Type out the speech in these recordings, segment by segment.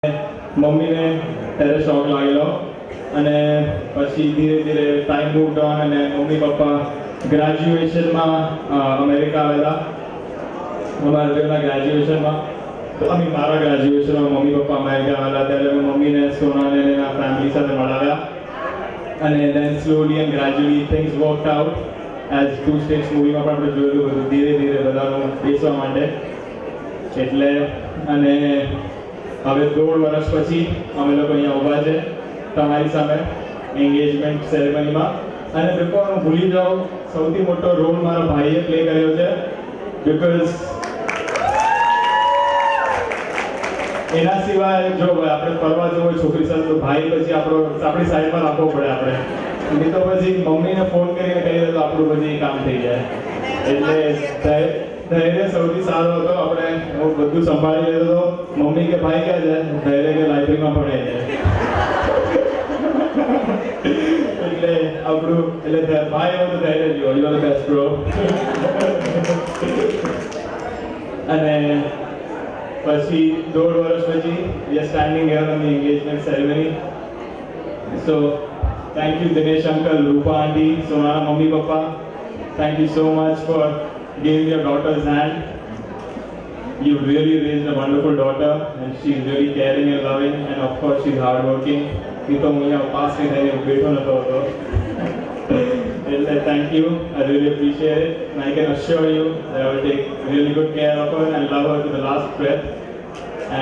મમ્મીને ત્યારે શોખ લાગેલો અને પછી ધીરે ધીરે ટાઈમ મૂવ ઓન અને મમ્મી પપ્પા ગ્રેજ્યુએશનમાં અમેરિકા આવેલા. અમારા ઘરના ગ્રેજ્યુએશનમાં મારા ગ્રેજ્યુએશનમાં મમ્મી પપ્પા અમેરિકા આવેલા ત્યારે મેં મમ્મીને સોનાને એના ફેમિલી સાથે મળાવ્યા અને then slowly and gradually things worked out as two states મૂવીમાં પણ આપણે જોયેલું બધું ધીરે ધીરે બધાનું બેસવા માટે એટલે અને હવે 1.5 વર્ષ પછી અમે લોકો અહીંયા ઊભા છે તમારી સામે એન્ગેજમેન્ટ સેરેમનીમાં અને બિફોર હું ભૂલી જાઉં સૌથી મોટો રોલ મારા ભાઈએ પ્લે કર્યો છે બિકોઝ એના સિવાય જો આપણે ફરવા જવું હોય છોકરી સાથે તો ભાઈ પછી આપણી સાઈડમાં રાખવો પડે આપણે નહીં તો પછી મમ્મીને ફોન કરીને કહીએ તો આપણું પછી કામ થઈ જાય એટલે ધૈર્ય સૌથી સારો હતો. આપણે હું બધું સંભાળી લેતો હતો. મમ્મી કે ભાઈ ક્યાં છે? ધૈર્ય કે લાઇબ્રેરીમાં ભણે છે એટલે આપણું એટલે ભાઈ હોય તો ધૈર્ય જો you are the best bro. અને પછી 1.5 વર્ષ પછી we are standing here on the engagement ceremony. So thank you Dinesh uncle, Rupa aunty, સોનાના મમ્મી પપ્પા, thank you so much for giving your daughter's hand. You really raised a wonderful daughter and she's really caring and loving and of course she's hardworking. You told me your past in any better na to. Thank you. I really appreciate it and I can assure you that I will take really good care of her and love her to the last breath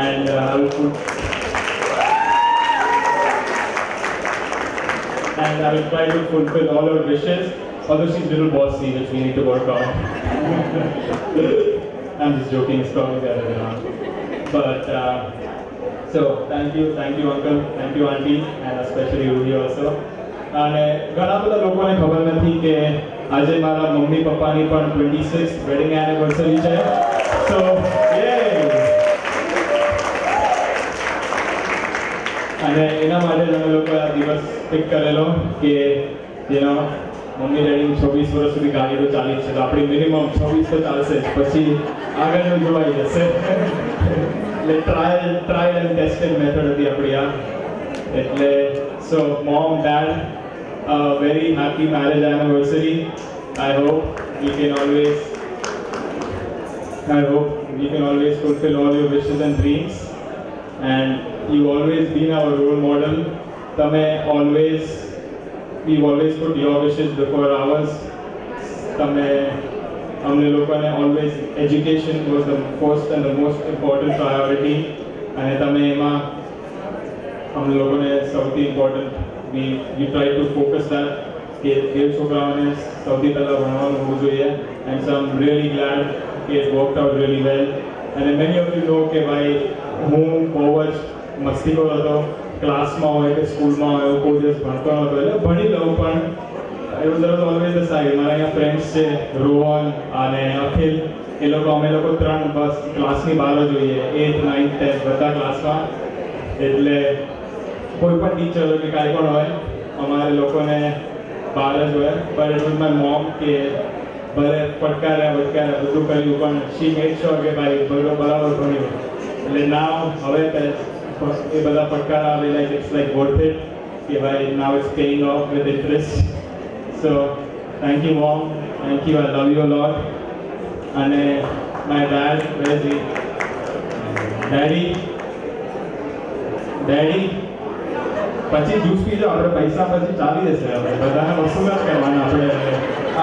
and I will try to fulfill all her wishes. Although she's a little bossy, which we need to work on. I'm just joking, it's probably the other way around. But, so, thank you uncle, thank you auntie, and especially Ruhi also. And ઘણા બધા લોકોને ખબર નથી કે આજે મારા mummy પપ્પાની પણ 26th વેડિંગ એનિવર્સરી છે. So, અને એના માટે જ અમે લોકોએ આ દિવસ પિક કરેલો કે મમ્મી ડેડી 26 વર્ષ સુધી ગાડી તો ચાલી છે તો આપણી મિનિમમ 26 તો ચાલશે જ પછી આગળનું જોવાઈ જશે એટલે ટ્રાયલ એન્ડ ટેસ્ટેડ મેથડ હતી આપણી આ એટલે so mom dad very happy marriage anniversary. I hope you can always fulfill all your wishes and dreams and you always been our role model. We've always put your wishes before ours. हमने लोगों ने always education was the first and the most important priority. and तमे एमा हम लोगों ने सौથી important we try to focus that કે એ છોકરાઓને સૌથી પહેલા ભણવાનું હોવું જોઈએ and so I'm really glad it worked out really well. and many of you know કે ભાઈ હું બહુ જ મસ્તીખોર હતો. ક્લાસમાં હોય કે સ્કૂલમાં હોય કોઈ દિવસ ભણતો નહોતો એટલે ભણી લઉં પણ it was always the same. મારા અહીંયા ફ્રેન્ડ્સ છે રોહન અને અખિલ એ લોકો અમે લોકો 3 બસ ક્લાસની બહાર જ હોઈએ 8th 9th 10th બધા ક્લાસમાં એટલે કોઈ પણ ટીચર હોય કે કાંઈ પણ હોય અમારે લોકોને બહાર જ હોય. but it was my mom કે ભલે ફટકાર્યા બધું કર્યું પણ she made sure કે ભાઈ બરાબર ભણ્યું એટલે now હવે એ બધા પડકાર આવે like it's like worth it કે ભાઈ now it's paying off with interest. So thank you mom, thank you, I love you a lot. and my dad, where is he? daddy પછી જ્યુસ પીજો આપણે પૈસા પછી ચાલી જશે આપણે બધાને વસૂલ જ કરવાના આપણે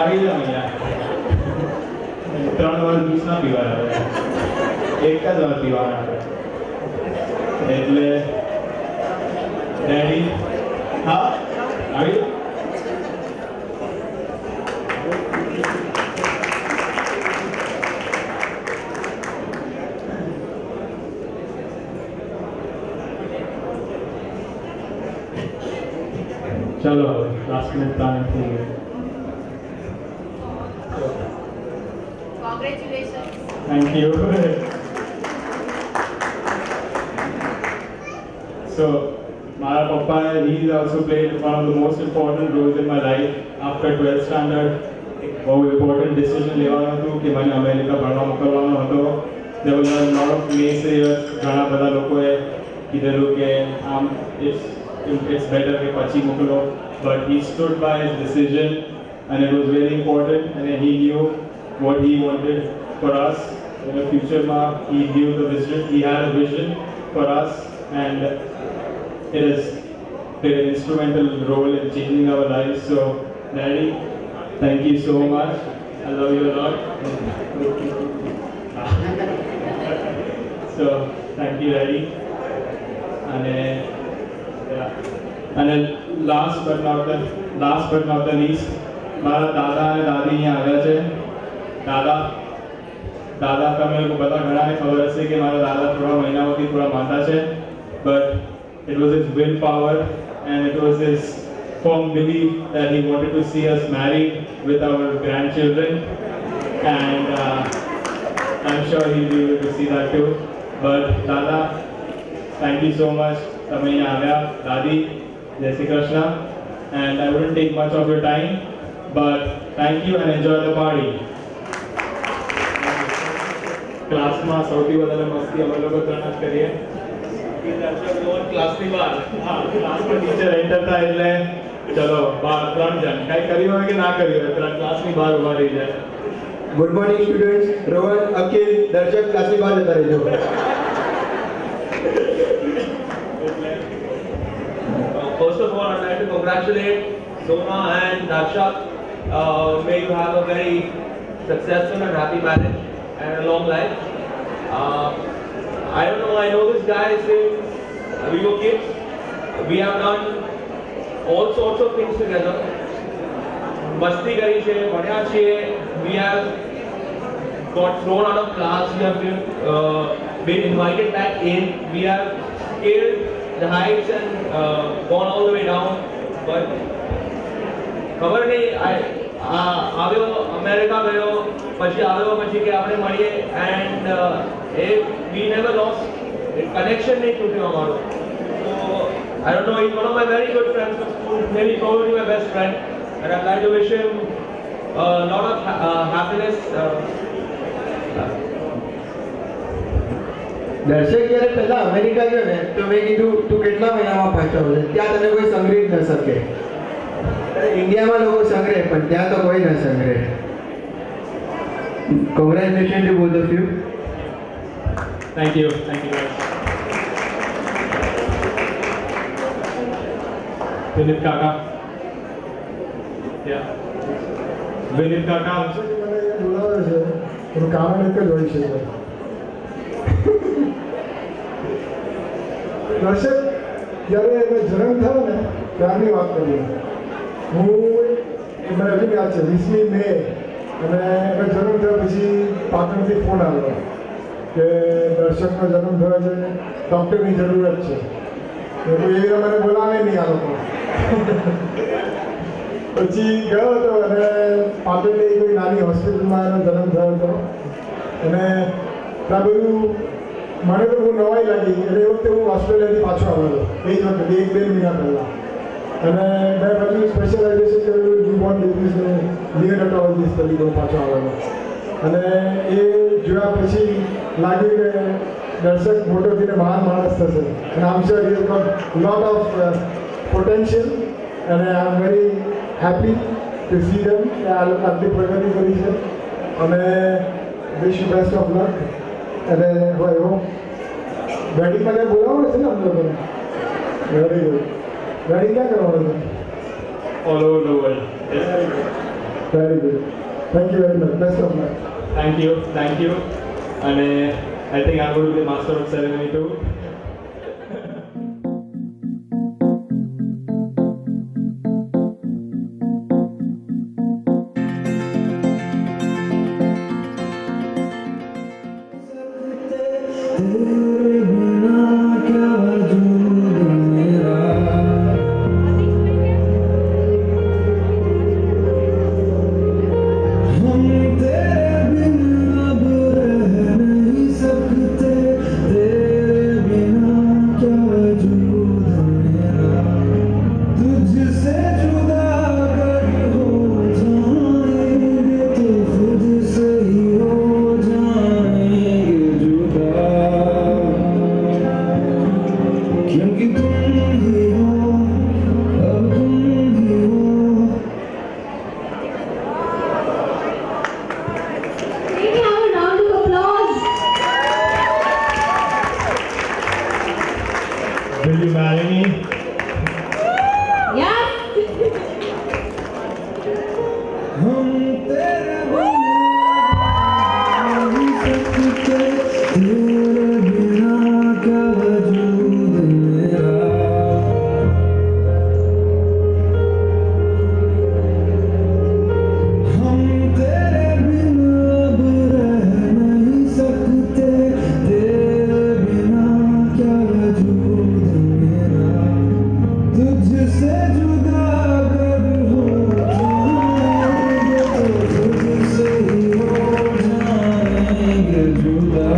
આવી જાવ અહીંયા 3 વાર જ્યુસ ના પીવાના એક જ વાર પીવાના આપણે એટલે ડેડી હા આવી ચલો લાસ્ટ મિનિટ ટાઈમ થઈ ગયો. Congratulations. Thank you. So, my papa, he's also played one of the most important roles in my life. After 12th standard, एक बहुत important decision लेवानो હતો કે મને અમેરિકા ભણવા મોકલવાનો હતો. There was a lot of naysayers, ઘણા બધા લોકોએ કીધેલું કે આમ it's better કે પછી મોકલો, but he stood by his decision and it was very important and he knew what he wanted for us in the future. He knew the vision, he had a vision for us and it has played an instrumental role in changing our lives. So Daddy, thank you so much. I love you a lot. So thank you Daddy. And last but not the least, મારા દાદા અને દાદી અહીંયા આવ્યા છે. દાદા તમે લોકો બધા ઘણાને ખબર હશે કે મારા દાદા થોડા મહિનાઓથી થોડા માંદા છે, but it was his willpower and it was his firm belief that he wanted to see us married with our grandchildren, and I'm sure he'll be able to see that too. But Dada, thank you so much. તમે અહીંયા આવ્યા. દાદી, જય Shri Krishna. And I wouldn't take much of your time, but thank you and enjoy the party. ક્લાસમાં સૌથી વધારે મસ્તી અમે લોકો ત્રણ જ કરીએ. ક્લાસની બહાર ક્લાસમાં ટીચર એન્ટર થાય એટલે ચલો બહાર ત્રણ જણ કઈ કર્યું હોય કે ના કર્યું હોય ત્રણ ક્લાસની બહાર ઉભા રહી જાય. Good morning students. Rohan, Akhil, Darshak ક્લાસની બહાર જતા રહેજો. First of all, I'd like to congratulate Sona and Dakshak. May you have a very successful and happy marriage and a long life. I don't know, I know this guy since we were kids. We have done all sorts of things together. Masti kari che, badhiya che. We have got thrown out of class. We have been invited back in. We have scaled the heights and gone all the way down. But ખબર નહીં આવ્યો America ગયો પછી આવ્યો પછી કે આપણે મળીએ and A V never lost connection નહીં તૂટ્યો અમારો. So I don't know, he's one of my very good friends from school, maybe probably my best friend, and I'd like to wish him a lot of happiness. દર્શક જ્યારે પહેલા America ગયો ને તો મેં કીધું તું કેટલા મહિનામાં પાછો આવશે, ત્યાં તને કોઈ સંગ્રહી જ ન શકે. ઇન્ડિયામાં લોકો સંગ્રહે પણ ત્યાં તો કોઈ ન સંગ્રહે. Congratulation to both of you. Thank you guys. Vinit Kaka. Yeah. Vinit Kaka. બોલાવે છે એનું કારણ એક જ હોય છે. દર્શક જ્યારે એનો જન્મ થયો ને ત્યારની વાત કરીએ. હું મને હજુ યાદ છે 20મી મે અને એનો જન્મ થયો પછી પાટણથી ફોન આવ્યો કે દર્શકનો જન્મ થયો છે, ડૉક્ટરની જરૂરત છે. એ મને બોલાવે નહીં આ લોકો. પછી ગયો હતો અને પાટણની કોઈ નાની હોસ્પિટલમાં એનો જન્મ થયો હતો અને ત્યાં બધું મને તો બહુ નવાઈ લાગી. એટલે એ વખતે હું ઓસ્ટ્રેલિયાથી પાછો આવેલો એ જ વખતે 1-2 મહિના પહેલાં. અને મેં પછી સ્પેશિયલાઇઝેશન કરેલું ન્યૂબોર્ન બેબીઝને નિયોનેટોલોજીસ્ટ તરીકે હું પાછો આવેલો. અને એ જોયા પછી લાગ્યું કે દર્શક મોટો થઈને મહાન માણસ થશે. અને આમ sure he has got lot of potential અને I am very happy to see them કે આટલી પ્રગતિ કરી છે. અને wish you best of luck. અને હોય એવો વેડિંગમાં ક્યાં બોલાવવાનું છે ને અમને લોકોને. Very good. વેડિંગ ક્યાં કરવાનું છે? All over the world. Yes. Very good. Thank you very much. Best of luck. Thank you. And I think I'm going to be the master of ceremony too. तेरे क्योंकि तुम ही हो, अब तुम ही हो। Can we have a round of applause? Will you marry me? Yes. हम तेरे बिना नहीं सकते, तेरे बिना क्या वजूद मेरा। हम तेरे बिना अब रह नहीं सकते, तेरे बिना क्या वजूद मेरा। तुझसे जुदा अगर हो जाएंगे तो तुझसे ही हो जाएंगे जुदा।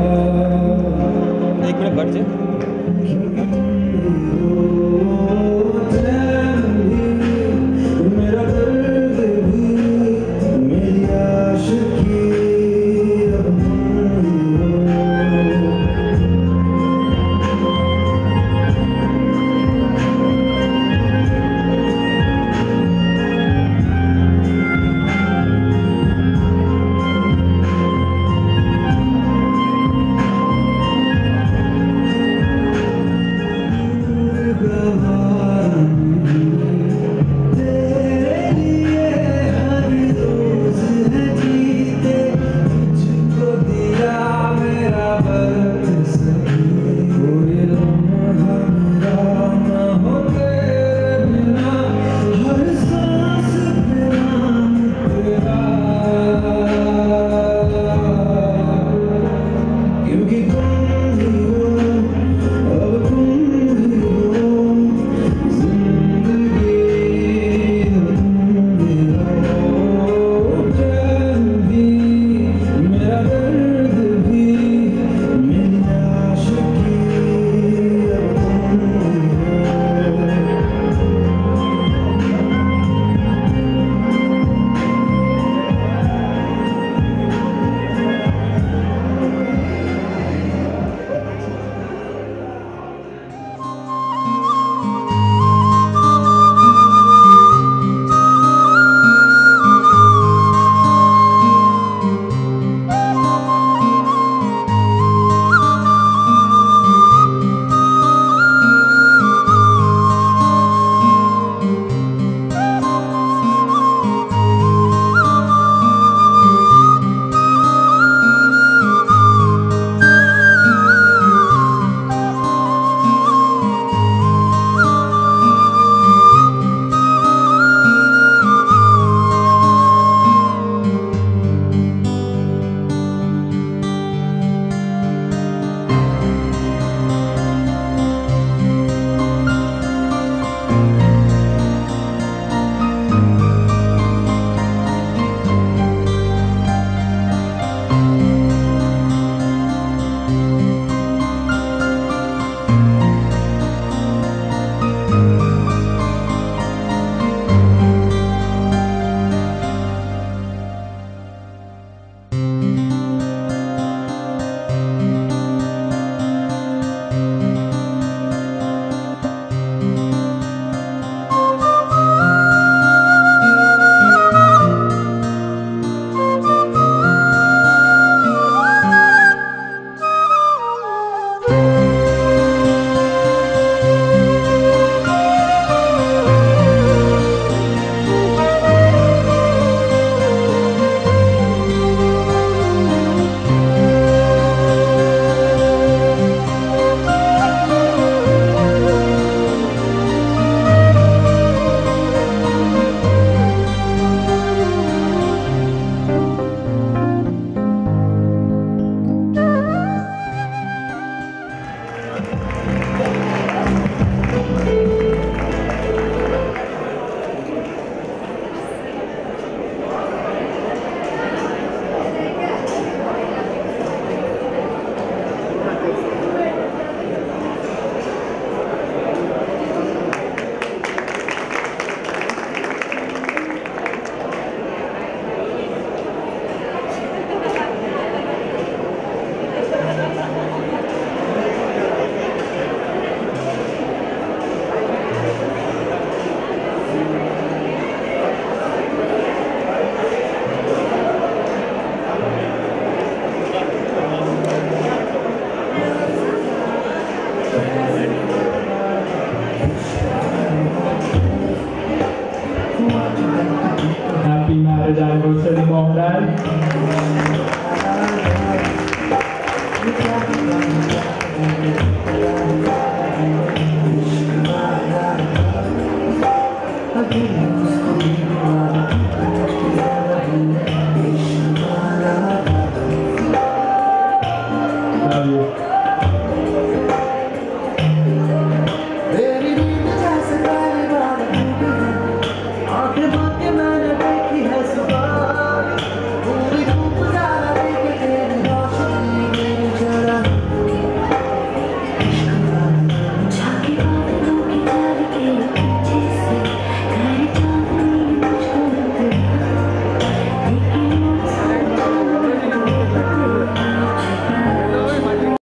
एक मिनट बैठ जाए। क्योंकि तुम हो चैन भी, मेरा दर्द भी, मेरी आशिकी अब तुम ही हो। गवा